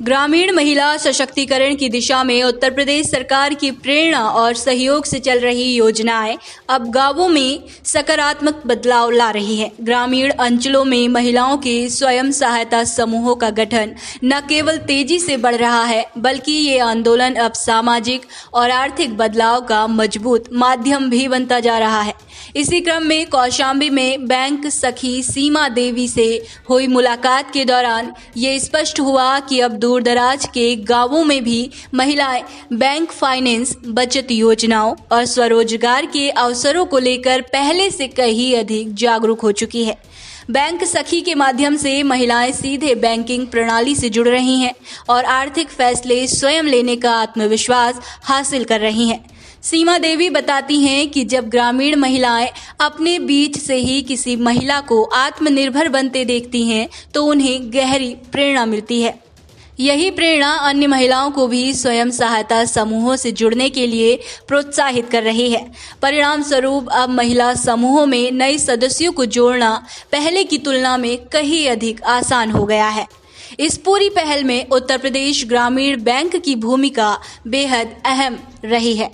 ग्रामीण महिला सशक्तिकरण की दिशा में उत्तर प्रदेश सरकार की प्रेरणा और सहयोग से चल रही योजनाएं अब गांवों में सकारात्मक बदलाव ला रही है। ग्रामीण अंचलों में महिलाओं के स्वयं सहायता समूहों का गठन न केवल तेजी से बढ़ रहा है, बल्कि ये आंदोलन अब सामाजिक और आर्थिक बदलाव का मजबूत माध्यम भी बनता जा रहा है। इसी क्रम में कौशाम्बी में बैंक सखी सीमा देवी से हुई मुलाकात के दौरान ये स्पष्ट हुआ कि अब दूर दराज के गांवों में भी महिलाएं बैंक फाइनेंस, बचत योजनाओं और स्वरोजगार के अवसरों को लेकर पहले से कहीं अधिक जागरूक हो चुकी है। बैंक सखी के माध्यम से महिलाएं सीधे बैंकिंग प्रणाली से जुड़ रही हैं और आर्थिक फैसले स्वयं लेने का आत्मविश्वास हासिल कर रही हैं। सीमा देवी बताती हैं कि जब ग्रामीण महिलाएं अपने बीच से ही किसी महिला को आत्मनिर्भर बनते देखती हैं तो उन्हें गहरी प्रेरणा मिलती है। यही प्रेरणा अन्य महिलाओं को भी स्वयं सहायता समूहों से जुड़ने के लिए प्रोत्साहित कर रही है। परिणाम स्वरूप अब महिला समूहों में नए सदस्यों को जोड़ना पहले की तुलना में कहीं अधिक आसान हो गया है। इस पूरी पहल में उत्तर प्रदेश ग्रामीण बैंक की भूमिका बेहद अहम रही है।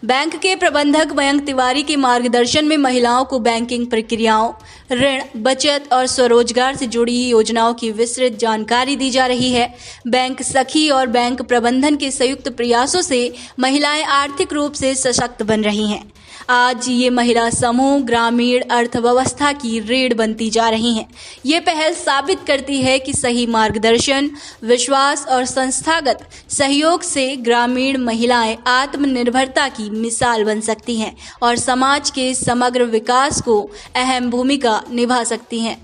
बैंक के प्रबंधक मयंक तिवारी के मार्गदर्शन में महिलाओं को बैंकिंग प्रक्रियाओं, ऋण, बचत और स्वरोजगार से जुड़ी योजनाओं की विस्तृत जानकारी दी जा रही है। बैंक सखी और बैंक प्रबंधन के संयुक्त प्रयासों से महिलाएं आर्थिक रूप से सशक्त बन रही हैं। आज ये महिला समूह ग्रामीण अर्थव्यवस्था की रीढ़ बनती जा रही हैं। ये पहल साबित करती है कि सही मार्गदर्शन, विश्वास और संस्थागत सहयोग से ग्रामीण महिलाएं आत्मनिर्भरता की मिसाल बन सकती हैं और समाज के समग्र विकास को अहम भूमिका निभा सकती हैं।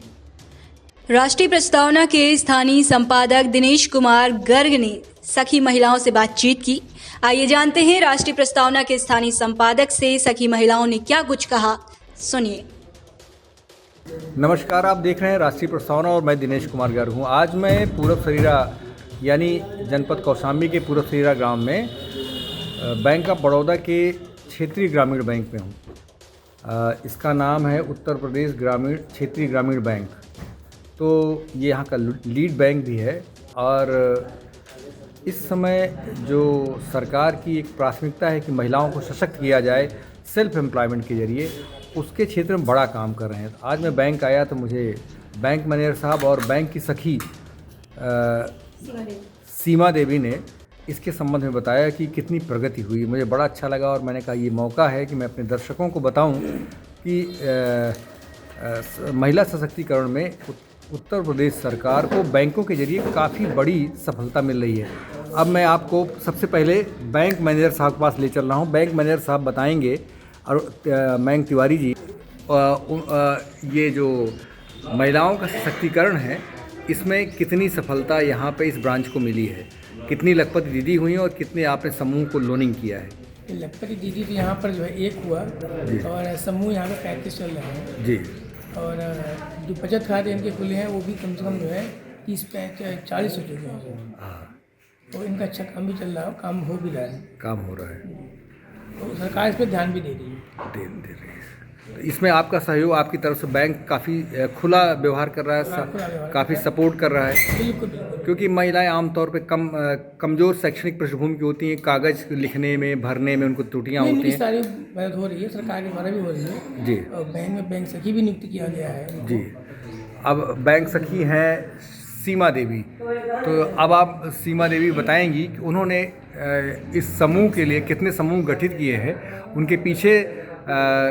राष्ट्रीय प्रस्तावना के स्थानीय संपादक दिनेश कुमार गर्ग ने सखी महिलाओं से बातचीत की। आइए जानते हैं राष्ट्रीय प्रस्तावना के स्थानीय संपादक से सखी महिलाओं ने क्या कुछ कहा, सुनिए। नमस्कार, आप देख रहे हैं राष्ट्रीय प्रस्तावना और मैं दिनेश कुमार गर्ग हूँ। आज मैं पूरब सरीरा यानी जनपद कौशाम्बी के पूरब सरीरा ग्राम में बैंक ऑफ बड़ौदा के क्षेत्रीय ग्रामीण बैंक में हूँ। इसका नाम है उत्तर प्रदेश ग्रामीण क्षेत्रीय ग्रामीण बैंक। तो ये यहाँ का लीड बैंक भी है और इस समय जो सरकार की एक प्राथमिकता है कि महिलाओं को सशक्त किया जाए सेल्फ एम्प्लॉयमेंट के जरिए, उसके क्षेत्र में बड़ा काम कर रहे हैं। आज मैं बैंक आया तो मुझे बैंक मैनेजर साहब और बैंक की सखी सीमा देवी ने इसके संबंध में बताया कि कितनी प्रगति हुई। मुझे बड़ा अच्छा लगा और मैंने कहा ये मौका है कि मैं अपने दर्शकों को बताऊं कि महिला सशक्तिकरण में उत्तर प्रदेश सरकार को बैंकों के जरिए काफ़ी बड़ी सफलता मिल रही है। अब मैं आपको सबसे पहले बैंक मैनेजर साहब के पास ले चल रहा हूँ। बैंक मैनेजर साहब बताएंगे और मयंक तिवारी जी ये जो महिलाओं का सशक्तिकरण है इसमें कितनी सफलता यहाँ पे इस ब्रांच को मिली है, कितनी लखपति दीदी हुई और कितने आपने समूह को लोनिंग किया है। लखपति दीदी तो यहाँ पर जो है एक हुआ और समूह यहाँ पे 35 चल रहे हैं जी। और जो बचत खाते इनके खुले हैं वो भी कम से कम जो है 30-40 हो चुके हैं। तो इनका अच्छा काम भी चल रहा है, काम हो भी रहा है। काम हो रहा है तो सरकार इस पर ध्यान भी दे रही है। दे रही है। तो इसमें आपका सहयोग, आपकी तरफ से बैंक काफ़ी खुला व्यवहार कर रहा है, काफ़ी सपोर्ट कर रहा है। बिल्कुल। क्योंकि महिलाएं आमतौर पे कमज़ोर शैक्षणिक पृष्ठभूमि की होती हैं, कागज़ लिखने में, भरने में उनको त्रुटियाँ होती हैं। सारी मदद हो रही है, सरकार के द्वारा भी हो रही है जी। और बैंक में बैंक सखी भी नियुक्त किया गया है जी। अब बैंक सखी हैं सीमा देवी, तो अब आप सीमा देवी बताएंगी कि उन्होंने इस समूह के लिए कितने समूह गठित किए हैं, उनके पीछे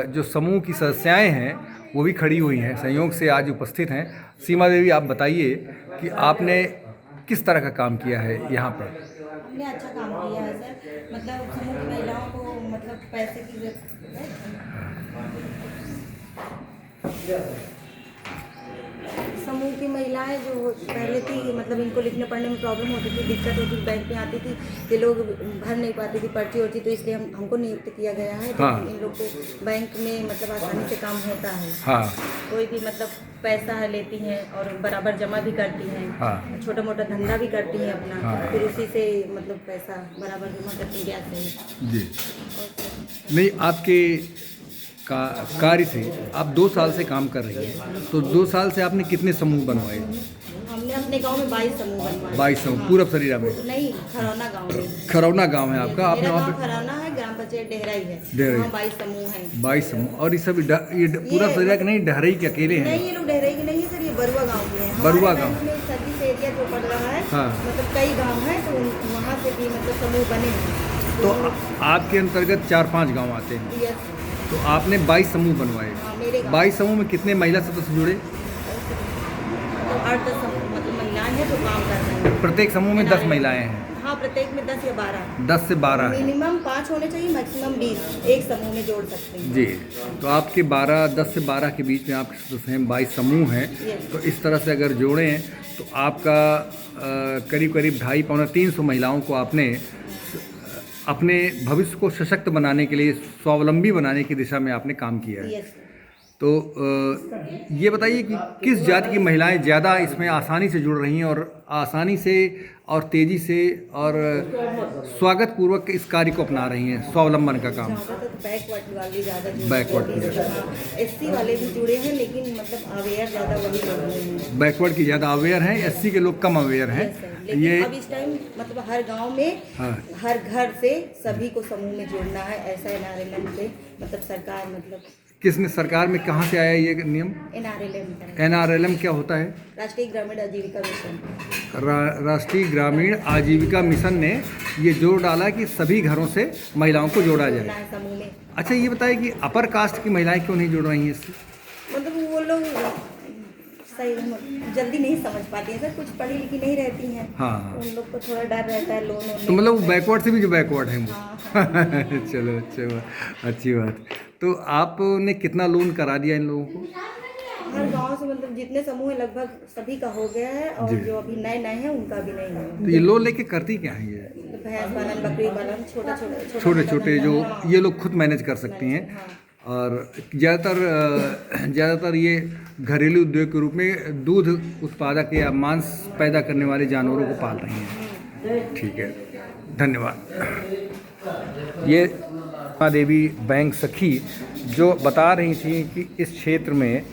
जो समूह की सदस्याएं हैं वो भी खड़ी हुई हैं, संयोग से आज उपस्थित हैं। सीमा देवी, आप बताइए कि आपने किस तरह का काम किया है यहाँ पर। हमने अच्छा काम किया है सर, मतलब समूह की महिलाओं को मतलब पैसे की समूह की महिलाएं जो पहले थी, मतलब इनको लिखने पढ़ने में प्रॉब्लम होती थी, दिक्कत होती थी, बैंक में आती थी, ये लोग भर नहीं पाती थी, पर्ची होती, तो इसलिए हमको नियुक्त किया गया है। तो इन लोग को बैंक में मतलब आसानी से काम होता है। कोई भी मतलब पैसा है लेती हैं और बराबर जमा भी करती हैं, छोटा मोटा धंधा भी करती हैं अपना, फिर उसी से मतलब पैसा बराबर जमा करती हैं ब्याज से जी। नहीं, आपके कार्य से आप 2 साल से काम कर रही हैं, तो 2 साल से आपने कितने समूह बनवाए? हमने अब अपने गांव में 22 समूह बनवाए। 22 समूह पूरब सरीरा में? नहीं, खरौना गांव में। खरौना गांव है आपका? आपने मेरा वहाँ गांव पे खरौना है, ग्राम पंचायत डेहराई है। डेहराई। वहाँ 22 समूह हैं। 22 समूह। और ये सब ये पूरब सरीरा के नहीं, डहरई के अकेले हैं? नहीं, ये लोग डेहराई के नहीं है सर, ये बरुआ गांव के हैं। बरुआ हमारे गांव बैंक में सर्विस एरिया जो पड़ रहा है, हाँ। मतलब कई गांव हैं, तो वहाँ से भी मतलब समूह बने हैं। तो आपके अंतर्गत 4-5 गांव आते हैं, यस, तो आपने 22 समूह बनवाए। हाँ, मेरे गांव 22 समूह में कितने महिला सदस्य जुड़े? तो 8-10 मतलब महिलाएं हैं जो काम कर रही हैं। प्रत्येक समूह में 10 महिलाएं हैं? हाँ, प्रत्येक में 10 या 12। 10 से 12 है मिनिमम 5 होने चाहिए, मैक्सिमम 20 एक समूह में जोड़ सकते हैं। जी। तो आपके 10 से 12 के बीच में आपके सदस्य हैं, 22 समूह हैं। Yes. तो इस तरह से अगर जोड़ें तो आपका करीब 250-300 महिलाओं को आपने अपने भविष्य को सशक्त बनाने के लिए, स्वावलंबी बनाने की दिशा में आपने काम किया है। यस, तो ये बताइए कि किस जाति की महिलाएं ज़्यादा इसमें आसानी से जुड़ रही हैं और आसानी से और तेज़ी से और स्वागत पूर्वक इस कार्य को अपना रही हैं, स्वावलंबन का काम? बैकवर्ड वाले ज़्यादा Backward। एससी वाले भी जुड़े हैं, लेकिन मतलब अवेयर ज़्यादा वही लोग हैं। बैकवर्ड की ज़्यादा अवेयर हैं, एससी के लोग कम अवेयर हैं। Yes, sir। लेकिन ये अब इस टाइम मतलब हर गांव में, हाँ। हर घर से सभी को समूह में जोड़ना है, ऐसा एनआरएलएम से मतलब सरकार मतलब किसने, सरकार में कहाँ से आया ये नियम? एनआरएलएम NRLM क्या होता है? राष्ट्रीय ग्रामीण आजीविका मिशन। राष्ट्रीय ग्रामीण आजीविका मिशन ने ये जोर डाला कि सभी घरों से महिलाओं को जोड़ा जोड़ना जाए। है समूह में। अच्छा, ये बताइए कि अपर कास्ट की महिलाएं क्यों नहीं जुड़ रही हैं इससे? मतलब वो लोग सही जल्दी नहीं समझ पाती हैं सर, कुछ पढ़ी लिखी नहीं रहती हैं। हाँ। उन लोग को थोड़ा डर रहता है लोन तो मतलब वो बैकवर्ड से भी जो बैकवर्ड हैं वो। हाँ। चलो, अच्छी बात। तो आपने कितना लोन करा दिया इन लोगों को? हर गांव से मतलब जितने समूह हैं लगभग सभी का हो गया है, और जो अभी नए हैं उनका भी नहीं है। तो ये लोन लेके करती क्या है ये? भैंस पालन, बकरी पालन, छोटे जो ये लोग खुद मैनेज कर सकती हैं। और ज़्यादातर ये घरेलू उद्योग के रूप में दूध उत्पादक या मांस पैदा करने वाले जानवरों को पाल रही हैं। ठीक है, धन्यवाद। ये देवी बैंक सखी जो बता रही थी कि इस क्षेत्र में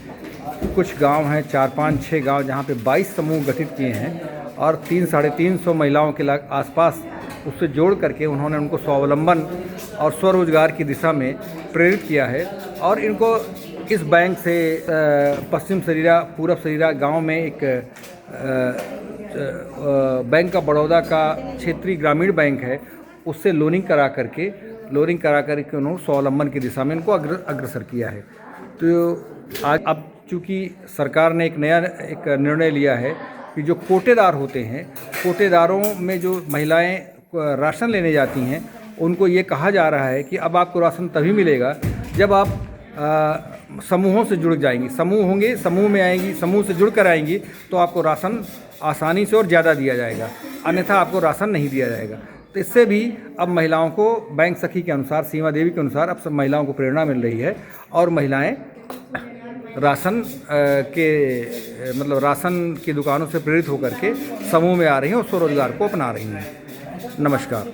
कुछ गांव हैं, 4-5-6 गांव, जहां पे 22 समूह गठित किए हैं और 300-350 महिलाओं के आसपास उससे जोड़ करके उन्होंने उनको स्वावलंबन और स्वरोजगार की दिशा में प्रेरित किया है। और इनको इस बैंक से पश्चिम सरीरा, पूरब सरीरा गांव में एक बैंक ऑफ बड़ौदा का क्षेत्रीय ग्रामीण बैंक है, उससे लोनिंग करा करके उन्होंने स्वावलंबन की दिशा में इनको अग्रसर किया है। तो आज अब चूँकि सरकार ने एक नया निर्णय लिया है कि जो कोटेदार होते हैं, कोटेदारों में जो महिलाएं राशन लेने जाती हैं, उनको ये कहा जा रहा है कि अब आपको राशन तभी मिलेगा जब आप समूहों से जुड़ जाएंगी। समूह होंगे, समूह में आएंगी, समूह से जुड़ कर आएंगी तो आपको राशन आसानी से और ज़्यादा दिया जाएगा, अन्यथा आपको राशन नहीं दिया जाएगा। तो इससे भी अब महिलाओं को बैंक सखी के अनुसार, सीमा देवी के अनुसार अब सब महिलाओं को प्रेरणा मिल रही है और महिलाएं राशन की दुकानों से प्रेरित होकर के समूह में आ रही हैं और स्वरोजगार को अपना रही हैं। नमस्कार।